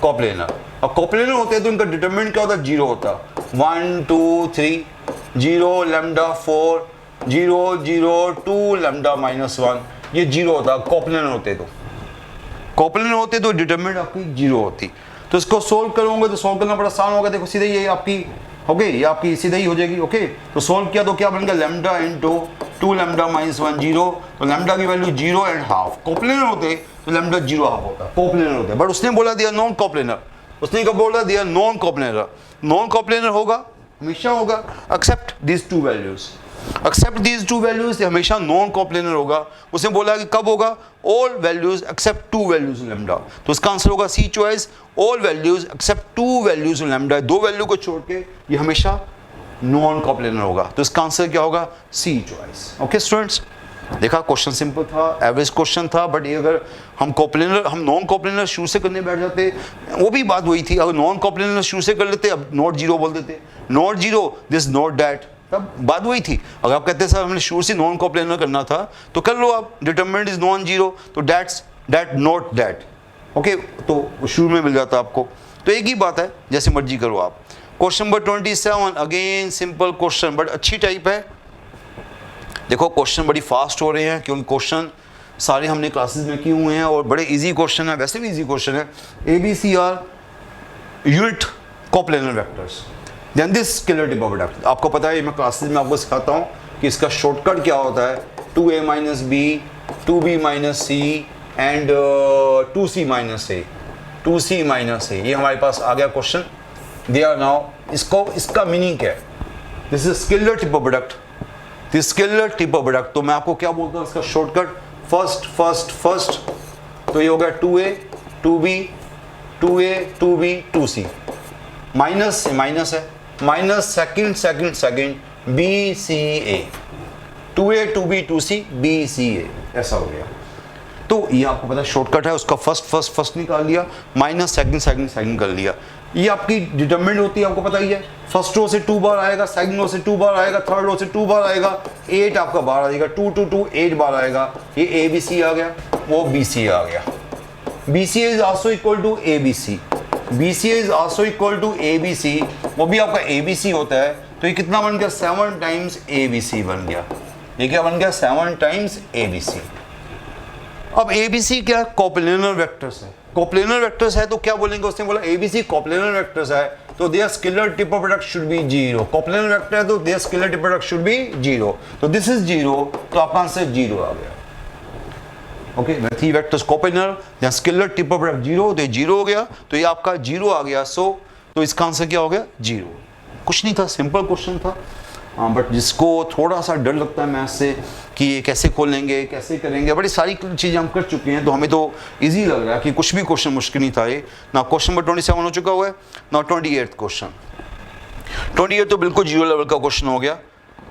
coplanar, और coplanar होते हैं तो इनका डिटरमिनेंट क्या होता है, 0 होता है। 1 2 3 0 lambda 4 0 0 2 lambda minus 1, ये 0 होता है coplanar होते तो। coplanar होते तो डिटरमिनेंट आपकी 0 होती। तो इसको सोल्व करोगे तो सोल्व करना बड़ा आसान होगा। देखो सीधे ये आपकी ओके, ये आपकी सीधे ही हो जाएगी। ओके, तो सोल्व किया तो क्या बन गया, लैम्डा इंटू 2 लैम्डा माइनस 1 0, तो लैम्डा की वैल्यू 0 एंड हाफ। कोप्लेनर होते तो लैम्डा 0 हाफ होता, कोप्लेनर होते, बट उसने बोला दिया नॉन कोप्लेनर, उसने क्या बोला दिया, नॉन कोप्लेनर। नॉन कोप्लेनर होगा, हमेशा होगा except these two values, except these two values, हमेशा नॉन कोप्लेनर होगा। उसने बोला कि कब होगा, all values except 2 values lambda, तो इसका आंसर होगा C choice, all values except 2 values lambda. 2 value को छोड़ के ये हमेशा नॉन कोप्लेनर होगा, तो इसका आंसर क्या होगा, सी चॉइस। ओके स्टूडेंट्स, देखा क्वेश्चन सिंपल था, एवरेज क्वेश्चन था, बट ये अगर हम नॉन कोप्लेनर शुरू से करने बैठ जाते, वो भी बात वही थी। अगर नॉन कोप्लेनर शुरू से कर लेते, अब नॉट 0 बोल देते, नॉट 0 दिस नॉट दैट, तब बात वही थी। अगर आप कहते सर हमने शुरू से नॉन कोप्लेनर करना था तो कर लो आप, डिटरमिनेंट इज नॉन 0, तो दैट नॉट दैट। ओके, तो शुरू में मिल जाता आपको। तो एक ही बात है, जैसे मर्जी करो आप। Question number 27, again simple question, but अच्छी टाइप है। देखो क्वेश्चन बड़ी फास्ट हो रहे हैं क्योंकि क्वेश्चन सारे हमने क्लासेस में किए हुए हैं और बड़े इजी क्वेश्चन है, वैसे भी इजी क्वेश्चन है। ABC are unit coplanar vectors, then this scalar triple of vector. आपको पता है, मैं क्लासेस में आपको सिखाता हूँ कि इसका शॉर्टकट क्या होता है, 2A minus B, 2B minus C and 2C minus A, 2C minus A. ये हमारे पास आ गया क्वेश्चन। दे आर नाउ, इसका मीनिंग क्या है, this is scalar triple of product, this scalar triple of product. तो मैं आपको क्या बोलता हूँ, इसका शॉर्टकट फर्स्ट, तो ये हो गया 2A 2B 2A 2B 2C, minus से माइनस है, minus second BCA, 2A 2B 2C BCA, ऐसा हो गया। तो ये आपको पता है शॉर्टकट है, उसका फर्स्ट निकाल लिया, माइनस सेकंड कर लिया। ये आपकी डिटरमिनेंट होती है, आपको पता ही है। फर्स्ट रो से 2 बार आएगा, सेकंड रो से 2 बार आएगा, थर्ड रो से 2 बार आएगा, 8 आपका बार आएगा, 2 8 बार आएगा। ये ABC आ गया, वो BC आ गया। BCA is also equal to ABC, BCA is also equal to ABC, वो भी आपका ABC होता है। तो ये कितना बन गया, 7 टाइम्स ABC बन गया। ये क्या बन गया, 7 टाइम्स ABC। अब ABC क्या, कोप्लेनर वेक्टर्स है। कोप्लेनर वेक्टर्स है तो क्या बोलेंगे, उसने बोला ABC कोप्लेनर वेक्टर्स है तो there scalar triple of product should be 0। Coplanar vector है तो there scalar triple product should be 0, तो दिस इज 0, तो आपका आंसर 0 आ गया। Okay, three vectors coplanar, there scalar triple of product 0, तो ये 0 हो गया, तो ये आपका 0 आ गया। सो तो इसका आंसर क्या हो गया, 0। कुछ नहीं था, सिंपल क्वेश्चन था। बट जिसको थोड़ा सा डर लगता है मैथ्स से कि ये कैसे खोलेंगे, कैसे करेंगे, बड़ी सारी चीज़ें हम कर चुके हैं, तो हमें तो इजी लग रहा है कि कुछ भी क्वेश्चन मुश्किल नहीं था ये ना। क्वेश्चन नंबर 27 हो चुका हुआ है ना। 28th क्वेश्चन, 28 तो बिल्कुल 0 लेवल का क्वेश्चन हो गया।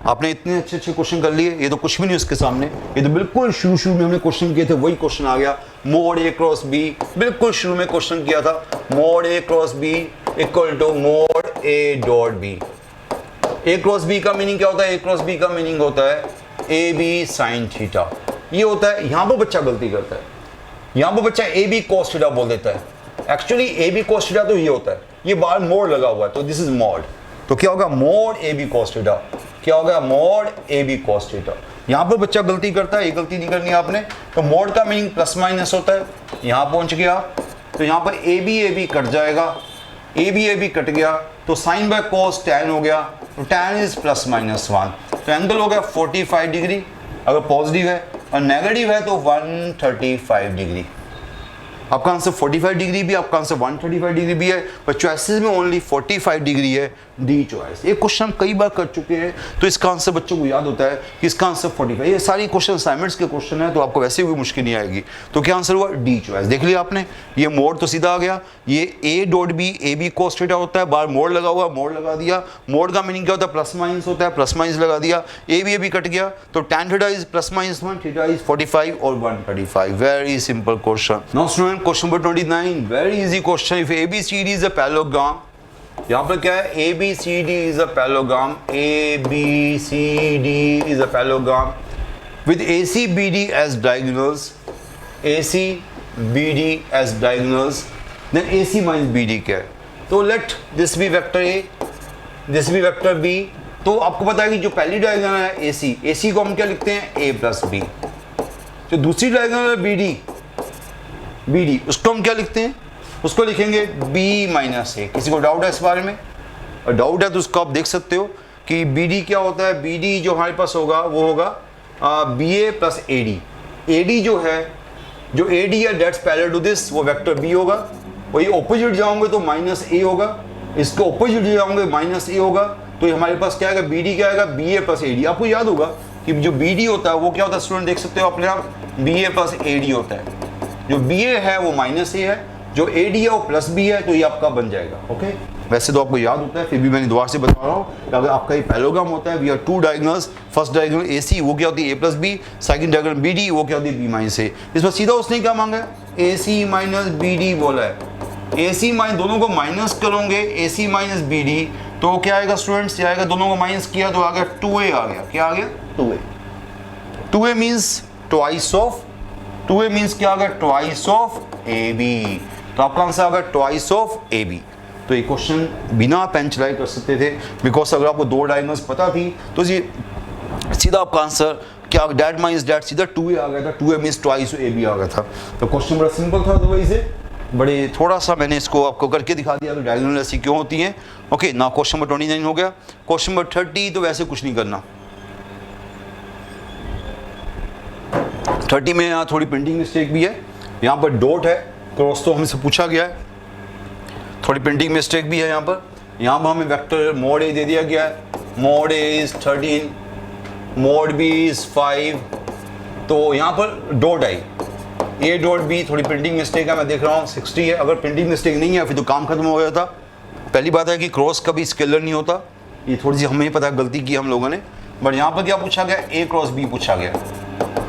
आपने इतने अच्छे क्वेश्चन कर लिए, ये तो कुछ भी नहीं उसके सामने। ये तो बिल्कुल शुरू में हमने क्वेश्चन किए थे, वही क्वेश्चन आ गया। मोड A क्रॉस B, बिल्कुल शुरू में क्वेश्चन किया था, mod A cross B equal to mod A dot B। A cross B का मीनिंग क्या होता है, A क्रॉस B का मीनिंग होता है AB साइन थीटा। ये होता है, यहाँ पर बच्चा गलती करता है, यहाँ पर बच्चा AB cos थीटा बोल देता है। एक्चुअली AB cos थीटा तो ये होता है, ये बाहर मोड लगा हुआ है, तो दिस इज मोड। तो क्या होगा, मोड AB cos थीटा, क्या होगा, मोड AB cos थीटा। यहाँ पर बच्चा गलती करता है, ये गलती नहीं करनी आपने। तो मोड का मीनिंग प्लस माइनस होता है। यहाँ पहुँच गया तो यहाँ पर AB कट जाएगा, AB कट गया तो साइन बाय कोस टैन हो गया, तो टैन इज प्लस माइनस 1, तो एंगल हो गया 45 डिग्री अगर पॉजिटिव है, और नेगेटिव है तो 135 डिग्री। आपका आंसर 45 डिग्री भी, आपका आंसर 135 डिग्री भी है, पर चॉइसेस में ओनली 45 डिग्री है, डी चॉइस। ये क्वेश्चन हम कई बार कर चुके हैं, तो इसका आंसर बच्चों को याद होता है कि इसका आंसर 45। ये सारी क्वेश्चन असाइनमेंट्स के क्वेश्चन है, तो आपको वैसे भी मुश्किल नहीं आएगी। तो क्या आंसर हुआ? D choice. देख लिया आपने, ये मोड तो सीधा आ गया, ये A dot B, A B cos theta होता है, बाहर मोड लगा हुआ, मोड लगा दिया। मोड का मीनिंग क्या होता है? प्लस माइनस होता है, प्लस माइनस लगा दिया, ए बी कट गया, तो tan theta is plus minus 1, theta is 45 और 135। Very simple question. Now student, question number 29, very easy question. If ABCD is a parallelogram, यहाँ पर क्या है? ABCD is a parallelogram, ABCD is a parallelogram with ACBD as diagonals, ACBD as diagonals, then AC minus BD क्या है? तो let this be vector A, this be vector B। तो आपको पता है कि जो पहली डायगोनल है AC, AC को हम क्या लिखते हैं? A plus B। जो दूसरी डायगोनल है BD, उसको हम क्या लिखते हैं? उसको लिखेंगे B माइनस A। किसी को डाउट है इस बारे में? और डाउट है तो उसको आप देख सकते हो कि BD क्या होता है। BD जो हमारे पास होगा वो होगा BA प्लस AD। AD जो है, जो AD है डेट्स पैरेलल टू दिस, वो वेक्टर B होगा। वही ऑपोजिट जाओगे तो माइनस A होगा, इसके ऑपोजिट जाओगे माइनस A होगा। तो ये हमारे पास क्या आएगा? BD क्या आएगा? BA plus AD। आपको याद होगा कि जो BD होता है वो क्या होता है स्टूडेंट? देख सकते हो अपने आप, BA प्लस AD होता है। जो BA है वो माइनस A है, जो AD है वो प्लस B है, तो ये आपका बन जाएगा। ओके, वैसे तो आपको याद होता है, फिर भी मैंने दोबारा से बता रहा हूँ। अगर आपका ये पैरेललोग्राम होता है, we are two diagonals, first diagonal AC वो क्या होती है? A plus B, second diagonal BD वो क्या होती है? B minus A। इस पर सीधा उसने क्या मांगा है? AC माइनस BD बोला है। AC माइनस, दोनों को माइनस करोगे, AC माइनस BD, तो क्या आएगा स्टूडेंट्स? क्या आएगा? दोनों को माइनस किया तो आ गया 2A आ गया। क्या आ गया? 2A। 2A means twice of, 2A means क्या आ गया? Twice of AB। तो आपका आंसर आ गया ट्वाइस ऑफ AB। तो ये क्वेश्चन बिना पेन चलाए कर सकते थे, बिकॉज अगर आपको दो डायगोनल्स पता थी तो ये सीधा आपका आंसर क्या? डैट माइनस डैट, सीधा 2A आ गया था। 2A मीन्स ट्वाइस AB आ गया था। तो क्वेश्चन बड़ा सिंपल था, तो इसे बड़े थोड़ा सा मैंने इसको आपको करके दिखा दिया कि डायगोनल ऐसी क्यों होती हैं। ओके, ना क्वेश्चन नंबर 29 हो गया। क्वेश्चन नंबर 30 तो वैसे कुछ नहीं करना। 30 में यहाँ थोड़ी प्रिंटिंग मिस्टेक भी है, यहाँ पर डॉट है, क्रॉस तो हमसे पूछा गया है, थोड़ी प्रिंटिंग मिस्टेक भी है यहाँ पर हमें वेक्टर मोड A दे दिया गया है। Mode A is 13, mode B is 5, तो यहाँ पर dot I, A dot B, थोड़ी प्रिंटिंग मिस्टेक है, मैं देख रहा हूँ 60 है। अगर प्रिंटिंग मिस्टेक नहीं है फिर तो काम खत्म हो गया था। पहली बात है कि क्रॉस कभी स्केलर नहीं होता, ये थोड़ी सी हमें पता है, गलती की हम लोगों ने। बट यहाँ पर क्या पूछा गया? A क्रॉस B पूछा गया।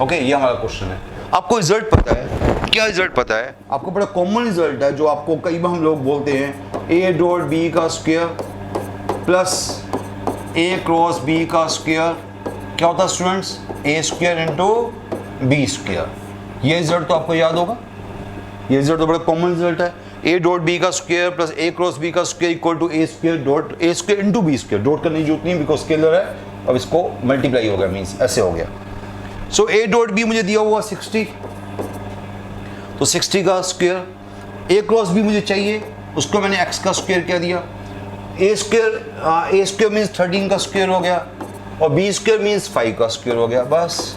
ओके, ये हमारा क्वेश्चन है। आपको रिजल्ट पता है? क्या रिजल्ट पता है आपको? बड़ा कॉमन रिजल्ट है जो आपको कई बार हम लोग बोलते हैं, A डॉट B का square plus A cross B का स्क्वायर क्या होता है students? A square into B square. ये रिजल्ट तो आपको याद होगा, ये रिजल्ट तो बड़ा कॉमन रिजल्ट है। A डॉट B का square plus A cross B का square equal to A square dot A square into B square. Dot करने की जरूरत नहीं बिकॉज स्केलर है, अब इसको मल्टीप्लाई हो गया, मीन्स ऐसे हो गया। सो A डॉट B मुझे दिया हुआ 60, तो 60 का स्क्वायर। A क्रॉस B मुझे चाहिए, उसको मैंने x का स्क्वायर क्या दिया? A स्क्वायर मीन्स 13 का स्क्वायर हो गया, और B स्क्वायर मीन्स 5 का स्क्वायर हो गया। बस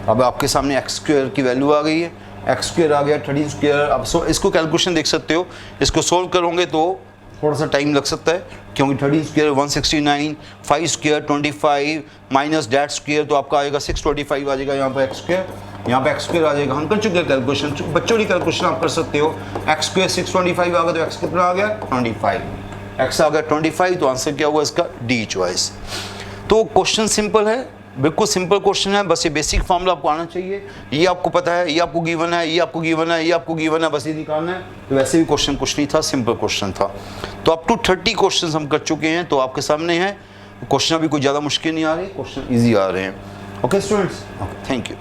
अब आपके सामने x स्क्वायर की वैल्यू आ गई है, x स्क्वायर आ गया 13 स्क्वायर। अब इसको कैलकुलेशन देख सकते हो, इसको सोल्व करोगे तो थोड़ा सा टाइम लग सकता है, क्योंकि 13 square 169, 5 square 25 minus that square, तो आपका आएगा 625 आ जाएगा यहाँ पर x स्क्वायर, यहाँ पे x स्क्वायर आ जाएगा। हम कर चुके हैं कैलकुलेशन, बच्चों की कैलकुलेशन आप कर सकते हो। x स्क्वायर 625 आ गया तो x कितना आ गया? 25, x आ गया 25, तो आंसर क्या हुआ इसका? D choice. तो क्वेश्चन सिंपल है, बिल्कुल सिंपल क्वेश्चन है, बस ये बेसिक फॉर्मूला आपको आना चाहिए। ये आपको पता है, ये आपको गिवन है, ये आपको गिवन है, ये आपको गिवन है, बस ये निकालना है। तो वैसे भी क्वेश्चन कुछ नहीं था, सिंपल क्वेश्चन था। तो अप टू 30 क्वेश्चन हम कर चुके हैं, तो आपके सामने है क्वेश्चन, अभी कोई ज़्यादा मुश्किल नहीं आ रही, क्वेश्चन ईजी आ रहे हैं। Okay students, thank you.